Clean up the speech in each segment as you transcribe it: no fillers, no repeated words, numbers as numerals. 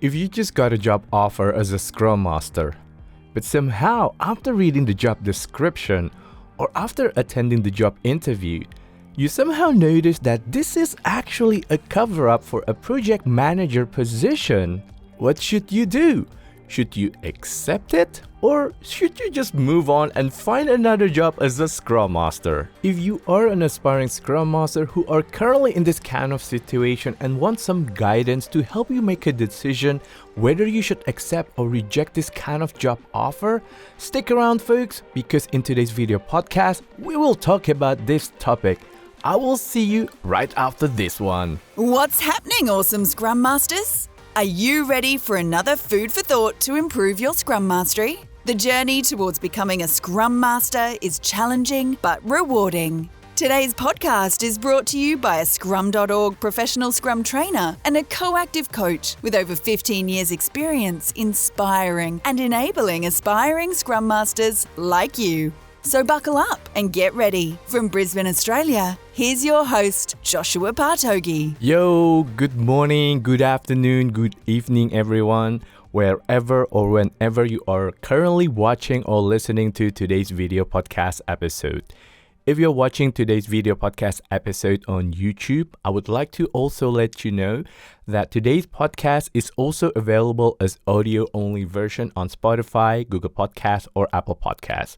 If you just got a job offer as a Scrum Master, but somehow after reading the job description or after attending the job interview, you somehow notice that this is actually a cover-up for a project manager position, what should you do? Should you accept it? Or should you just move on and find another job as a Scrum Master? If you are an aspiring Scrum Master who are currently in this kind of situation and want some guidance to help you make a decision whether you should accept or reject this kind of job offer, stick around folks, because in today's video podcast, we will talk about this topic. I will see you right after this one. What's happening, awesome Scrum Masters? Are you ready for another food for thought to improve your Scrum Mastery? The journey towards becoming a Scrum Master is challenging but rewarding. Today's podcast is brought to you by a Scrum.org professional Scrum trainer and a coactive coach with over 15 years experience inspiring and enabling aspiring Scrum Masters like you. So buckle up and get ready. From Brisbane, Australia, here's your host, Joshua Partogi. Yo, good morning, good afternoon, good evening, everyone, wherever or whenever you are currently watching or listening to today's video podcast episode. If you're watching today's video podcast episode on YouTube, I would like to also let you know that today's podcast is also available as audio-only version on Spotify, Google Podcasts, or Apple Podcasts.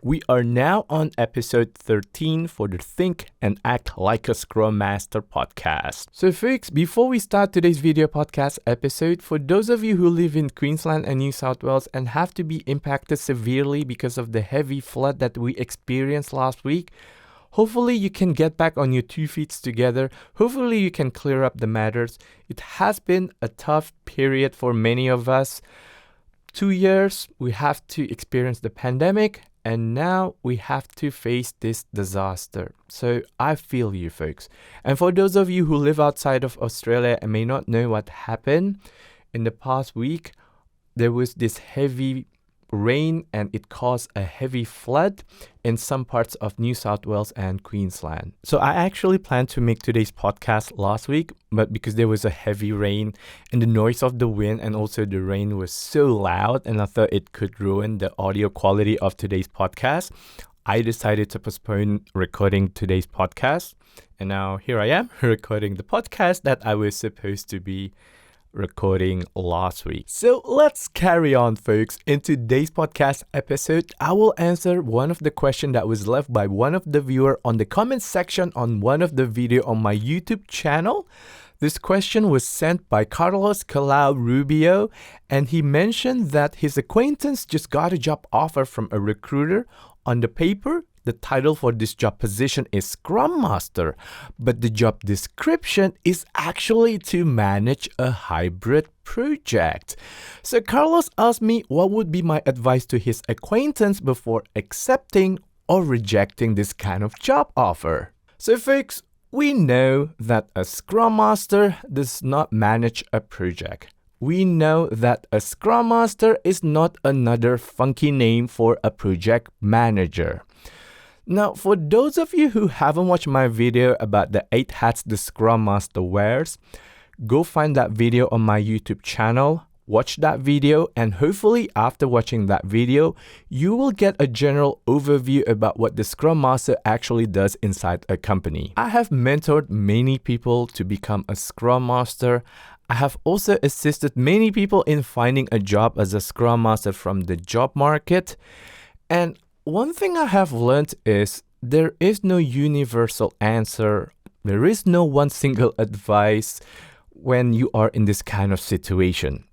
We are now on episode 13 for the Think and Act Like a Scrum Master podcast. So folks, before we start today's video podcast episode, for those of you who live in Queensland and New South Wales and have to be impacted severely because of the heavy flood that we experienced last week, hopefully you can get back on your 2 feet together. Hopefully you can clear up the matters. It has been a tough period for many of us. 2 years, we have to experience the pandemic. And now we have to face this disaster. So I feel you folks. And for those of you who live outside of Australia and may not know what happened, in the past week, there was this heavy rain and it caused a heavy flood in some parts of New South Wales and Queensland. So I actually planned to make today's podcast last week, but because there was a heavy rain and the noise of the wind and also the rain was so loud and I thought it could ruin the audio quality of today's podcast, I decided to postpone recording today's podcast. And now here I am recording the podcast that I was supposed to be recording last week. So let's carry on, folks. In today's podcast episode, I will answer one of the questions that was left by one of the viewer on the comment section on one of the video on my YouTube channel. This question was sent by Carlos Collao Rubio, and he mentioned that his acquaintance just got a job offer from a recruiter. On the paper, the title for this job position is Scrum Master, but the job description is actually to manage a hybrid project. So Carlos asked me what would be my advice to his acquaintance before accepting or rejecting this kind of job offer. So folks, we know that a Scrum Master does not manage a project. We know that a Scrum Master is not another funky name for a project manager. Now, for those of you who haven't watched my video about the 8 hats the Scrum Master wears, go find that video on my YouTube channel, watch that video, and hopefully after watching that video, you will get a general overview about what the Scrum Master actually does inside a company. I have mentored many people to become a Scrum Master. I have also assisted many people in finding a job as a Scrum Master from the job market. And one thing I have learned is there is no universal answer. There is no one single advice when you are in this kind of situation.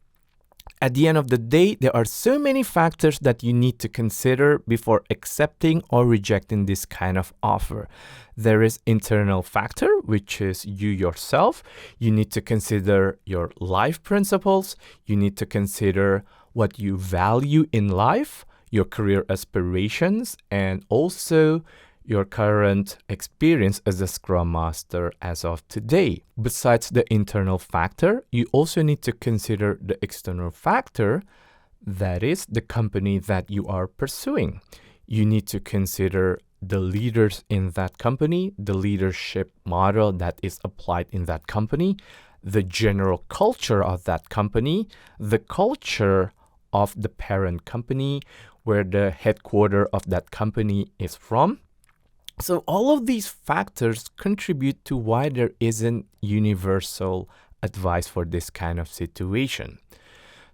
At the end of the day, there are so many factors that you need to consider before accepting or rejecting this kind of offer. There is internal factor, which is you yourself. You need to consider your life principles. You need to consider what you value in life, your career aspirations, and also your current experience as a Scrum Master as of today. Besides the internal factor, you also need to consider the external factor, that is the company that you are pursuing. You need to consider the leaders in that company, the leadership model that is applied in that company. the general culture of that company, the culture of the parent company, where the headquarters of that company is from. So all of these factors contribute to why there isn't universal advice for this kind of situation.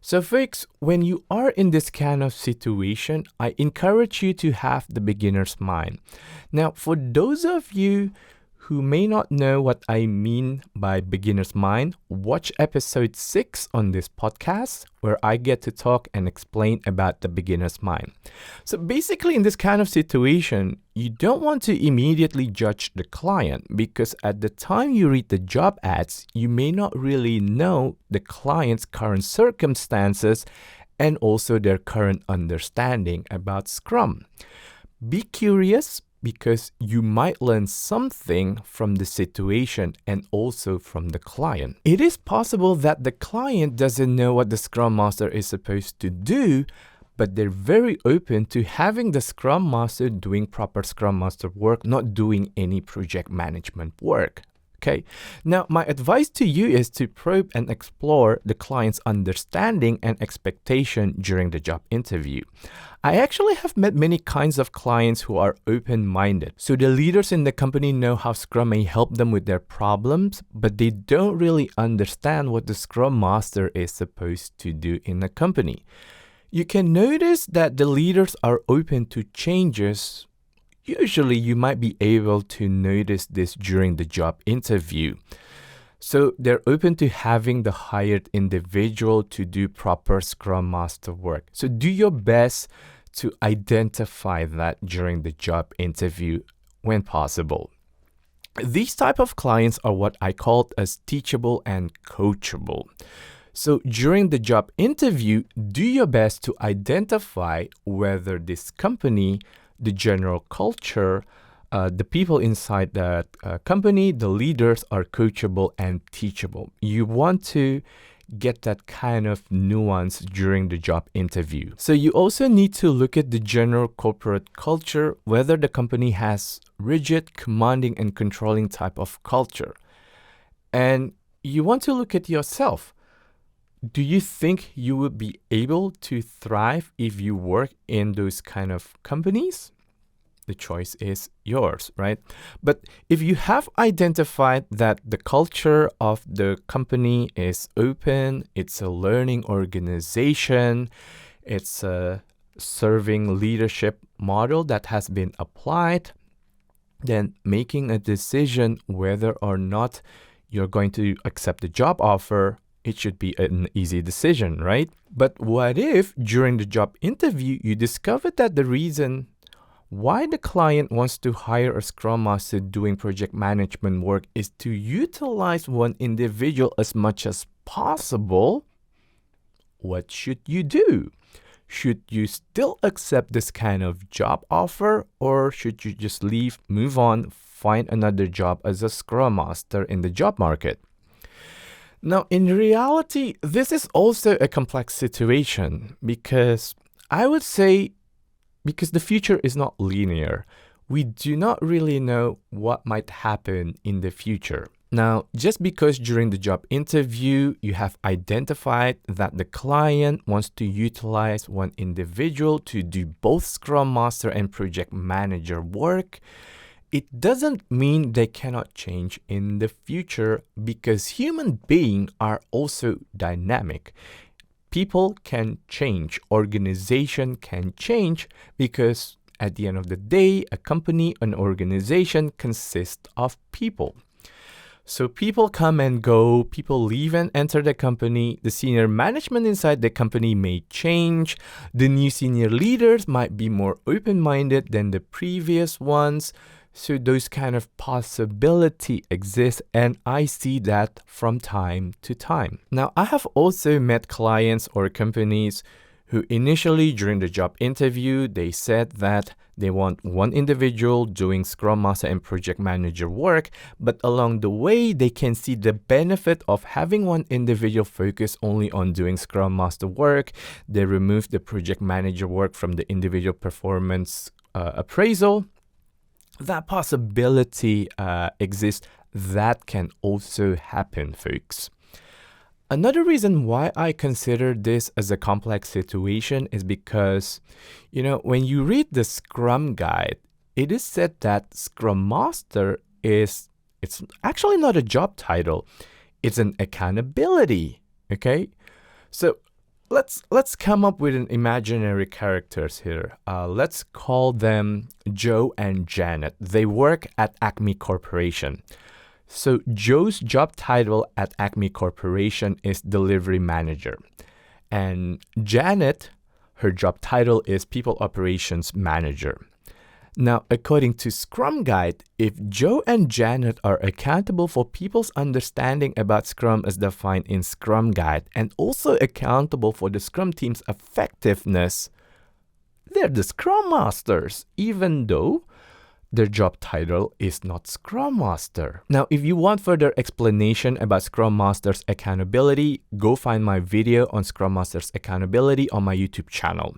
So folks, when you are in this kind of situation, I encourage you to have the beginner's mind. Now, for those of you who may not know what I mean by beginner's mind, watch episode 6 on this podcast where I get to talk and explain about the beginner's mind. So basically in this kind of situation, you don't want to immediately judge the client because at the time you read the job ads, you may not really know the client's current circumstances and also their current understanding about Scrum. Be curious, because you might learn something from the situation and also from the client. It is possible that the client doesn't know what the Scrum Master is supposed to do, but they're very open to having the Scrum Master doing proper Scrum Master work, not doing any project management work. Okay. Now, my advice to you is to probe and explore the client's understanding and expectation during the job interview. I actually have met many kinds of clients who are open-minded. So the leaders in the company know how Scrum may help them with their problems, but they don't really understand what the Scrum Master is supposed to do in the company. You can notice that the leaders are open to changes. Usually, you might be able to notice this during the job interview. So they're open to having the hired individual to do proper Scrum Master work. So do your best to identify that during the job interview when possible. These type of clients are what I call as teachable and coachable. So during the job interview, do your best to identify whether this company, the general culture, the people inside that company, the leaders are coachable and teachable. You want to get that kind of nuance during the job interview. So you also need to look at the general corporate culture, whether the company has rigid, commanding, and controlling type of culture. And you want to look at yourself. Do you think you would be able to thrive if you work in those kind of companies? The choice is yours, right? But if you have identified that the culture of the company is open, it's a learning organization, it's a serving leadership model that has been applied, then making a decision whether or not you're going to accept the job offer, it should be an easy decision, right? But what if during the job interview, you discovered that the reason why the client wants to hire a Scrum Master doing project management work is to utilize one individual as much as possible? What should you do? Should you still accept this kind of job offer, or should you just leave, move on, find another job as a Scrum Master in the job market? Now, in reality, this is also a complex situation because I would say because the future is not linear. We do not really know what might happen in the future. Now, just because during the job interview, you have identified that the client wants to utilize one individual to do both Scrum Master and Project Manager work, it doesn't mean they cannot change in the future because human beings are also dynamic. People can change, organization can change because at the end of the day, a company, an organization consists of people. So people come and go, people leave and enter the company, the senior management inside the company may change, the new senior leaders might be more open-minded than the previous ones. So those kind of possibility exist, and I see that from time to time. Now, I have also met clients or companies who initially during the job interview, they said that they want one individual doing Scrum Master and Project Manager work, but along the way, they can see the benefit of having one individual focus only on doing Scrum Master work. They remove the Project Manager work from the individual performance appraisal. That possibility exists. That can also happen, folks. Another reason why I consider this as a complex situation is because, when you read the Scrum Guide, it is said that Scrum Master it's actually not a job title. It's an accountability, okay? So let's come up with an imaginary characters here. Let's call them Joe and Janet. They work at Acme Corporation. So Joe's job title at Acme Corporation is delivery manager. And Janet, her job title is people operations manager. Now, according to Scrum Guide, if Joe and Janet are accountable for people's understanding about Scrum as defined in Scrum Guide and also accountable for the Scrum team's effectiveness, they're the Scrum Masters, even though their job title is not Scrum Master. Now, if you want further explanation about Scrum Master's accountability, go find my video on Scrum Master's accountability on my YouTube channel.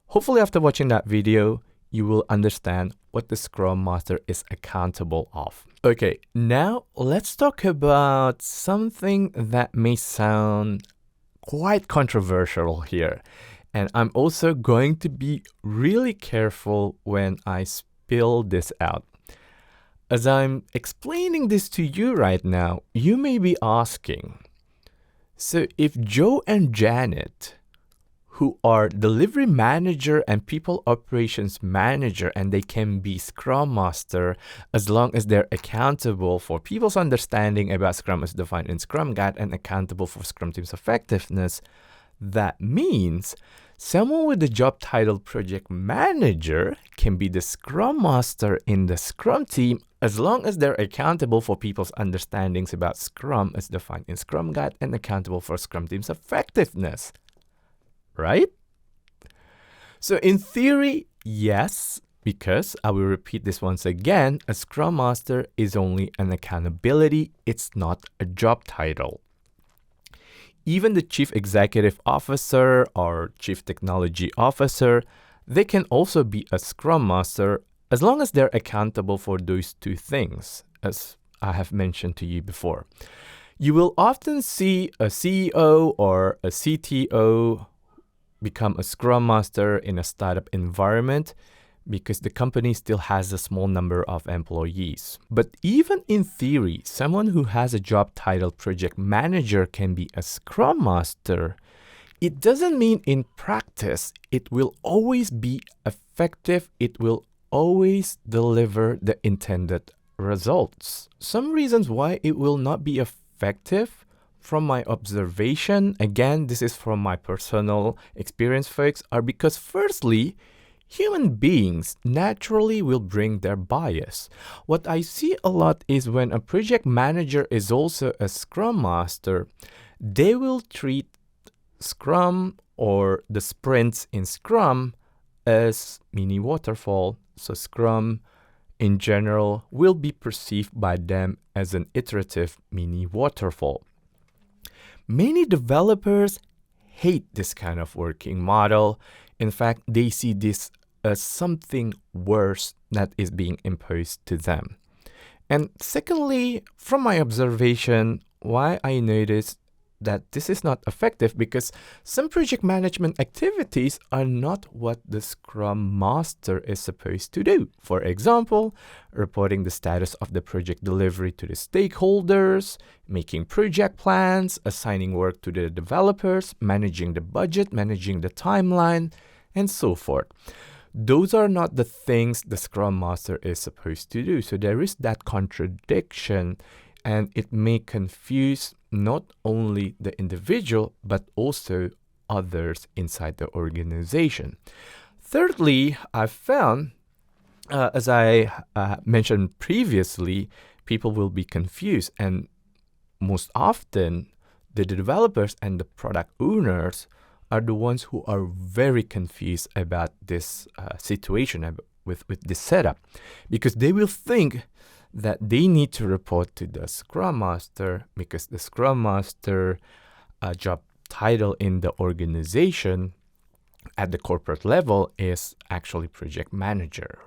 Hopefully, after watching that video, you will understand what the Scrum Master is accountable of. Okay, now let's talk about something that may sound quite controversial here. And I'm also going to be really careful when I spill this out. As I'm explaining this to you right now, you may be asking, so if Joe and Janet, who are delivery manager and people operations manager, and they can be Scrum Master as long as they're accountable for people's understanding about Scrum as defined in Scrum Guide and accountable for Scrum team's effectiveness, that means someone with the job title project manager can be the Scrum Master in the Scrum team as long as they're accountable for people's understandings about Scrum as defined in Scrum Guide and accountable for Scrum team's effectiveness. Right? So in theory, yes, because I will repeat this once again, a Scrum Master is only an accountability, it's not a job title. Even the Chief Executive Officer or Chief Technology Officer, they can also be a Scrum Master as long as they're accountable for those two things, as I have mentioned to you before. You will often see a CEO or a CTO become a Scrum Master in a startup environment because the company still has a small number of employees. But even in theory, someone who has a job title project manager can be a Scrum Master. It doesn't mean in practice it will always be effective, it will always deliver the intended results. Some reasons why it will not be effective from my observation, again, this is from my personal experience, folks, are because firstly, human beings naturally will bring their bias. What I see a lot is when a project manager is also a Scrum Master, they will treat Scrum or the sprints in Scrum as mini waterfall. So Scrum in general will be perceived by them as an iterative mini waterfall. Many developers hate this kind of working model. In fact, they see this as something worse that is being imposed to them. And secondly, from my observation, why I noticed that this is not effective because some project management activities are not what the Scrum Master is supposed to do. For example, reporting the status of the project delivery to the stakeholders, making project plans, assigning work to the developers, managing the budget, managing the timeline, and so forth. Those are not the things the Scrum Master is supposed to do. So there is that contradiction, and it may confuse not only the individual, but also others inside the organization. Thirdly, I found, as I mentioned previously, people will be confused, and most often the developers and the product owners are the ones who are very confused about this situation with this setup, because they will think that they need to report to the Scrum Master because the Scrum Master job title in the organization at the corporate level is actually project manager.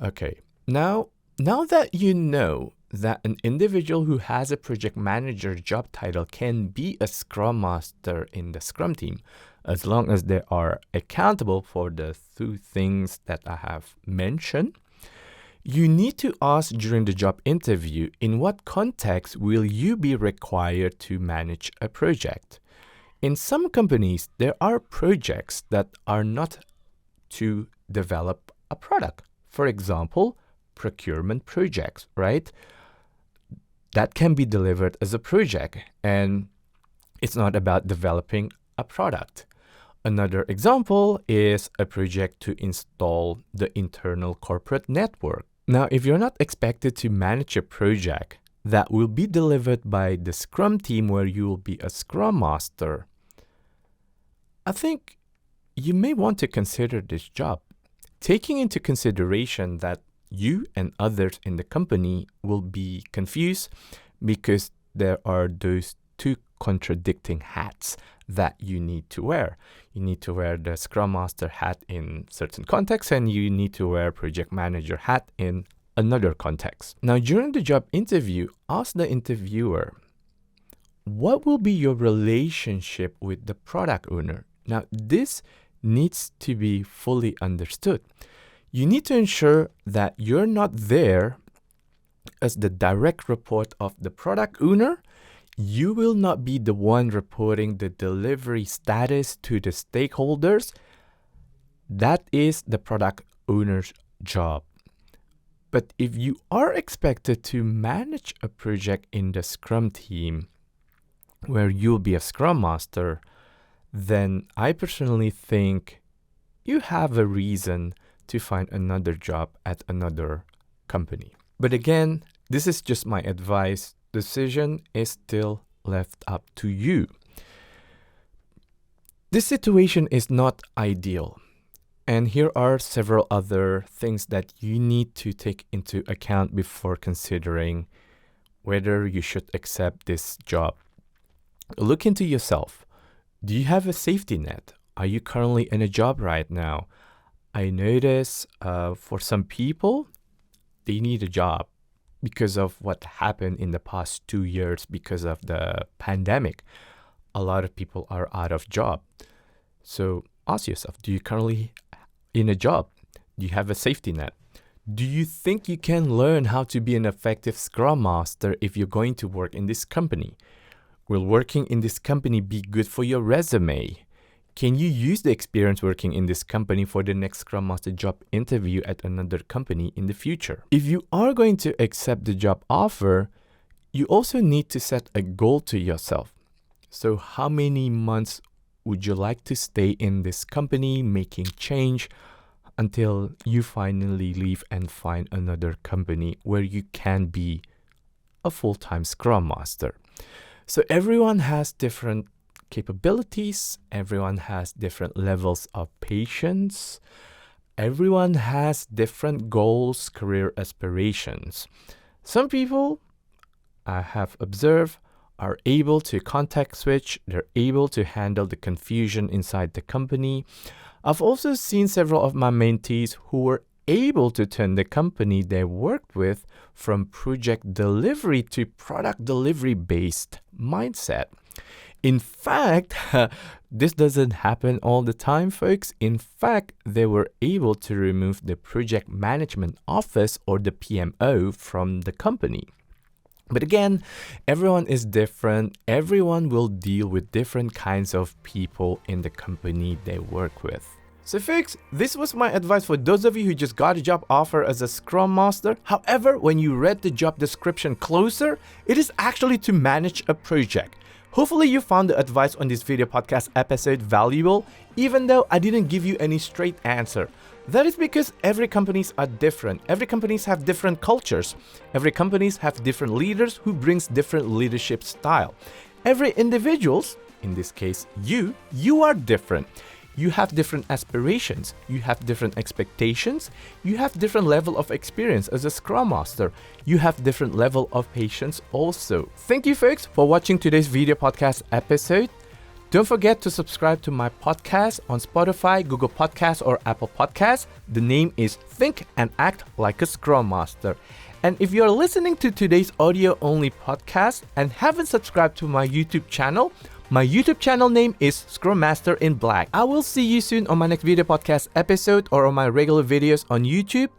Okay, now that you know that an individual who has a project manager job title can be a Scrum Master in the Scrum team, as long as they are accountable for the two things that I have mentioned. You need to ask during the job interview, in what context will you be required to manage a project? In some companies, there are projects that are not to develop a product. For example, procurement projects, right? That can be delivered as a project, and it's not about developing a product. Another example is a project to install the internal corporate network. Now, if you're not expected to manage a project that will be delivered by the Scrum team where you will be a Scrum Master, I think you may want to consider this job, taking into consideration that you and others in the company will be confused because there are those two contradicting hats that you need to wear. You need to wear the Scrum Master hat in certain contexts, and you need to wear Project Manager hat in another context. Now, during the job interview, ask the interviewer, what will be your relationship with the product owner? Now, this needs to be fully understood. You need to ensure that you're not there as the direct report of the product owner. You will not be the one reporting the delivery status to the stakeholders. That is the product owner's job. But if you are expected to manage a project in the Scrum team where you'll be a Scrum Master, then I personally think you have a reason to find another job at another company. But again, this is just my advice. Decision is still left up to you. This situation is not ideal. And here are several other things that you need to take into account before considering whether you should accept this job. Look into yourself. Do you have a safety net? Are you currently in a job right now? I notice for some people, they need a job because of what happened in the past 2 years because of the pandemic. A lot of people are out of job. So ask yourself, do you currently in a job? Do you have a safety net? Do you think you can learn how to be an effective Scrum Master if you're going to work in this company? Will working in this company be good for your resume? Can you use the experience working in this company for the next Scrum Master job interview at another company in the future? If you are going to accept the job offer, you also need to set a goal to yourself. So how many months would you like to stay in this company making change until you finally leave and find another company where you can be a full-time Scrum Master? So everyone has different capabilities. Everyone has different levels of patience. Everyone has different goals, career aspirations. Some people I have observed are able to context switch. They're able to handle the confusion inside the company. I've also seen several of my mentees who were able to turn the company they worked with from project delivery to product delivery based mindset. In fact, this doesn't happen all the time, folks. In fact, they were able to remove the project management office or the PMO from the company. But again, everyone is different. Everyone will deal with different kinds of people in the company they work with. So folks, this was my advice for those of you who just got a job offer as a Scrum Master. However, when you read the job description closer, it is actually to manage a project. Hopefully you found the advice on this video podcast episode valuable, even though I didn't give you any straight answer. That is because every companies are different. Every companies have different cultures. Every companies have different leaders who brings different leadership style. Every individuals, in this case you are different. You have different aspirations, you have different expectations, you have different level of experience as a Scrum Master, you have different level of patience also. Thank you folks for watching today's video podcast episode. Don't forget to subscribe to my podcast on Spotify, Google Podcasts or Apple Podcasts. The name is Think and Act Like a Scrum Master. And if you're listening to today's audio-only podcast and haven't subscribed to my YouTube channel name is Scrum Master in Black. I will see you soon on my next video podcast episode or on my regular videos on YouTube.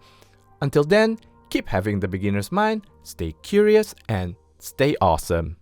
Until then, keep having the beginner's mind, stay curious, and stay awesome.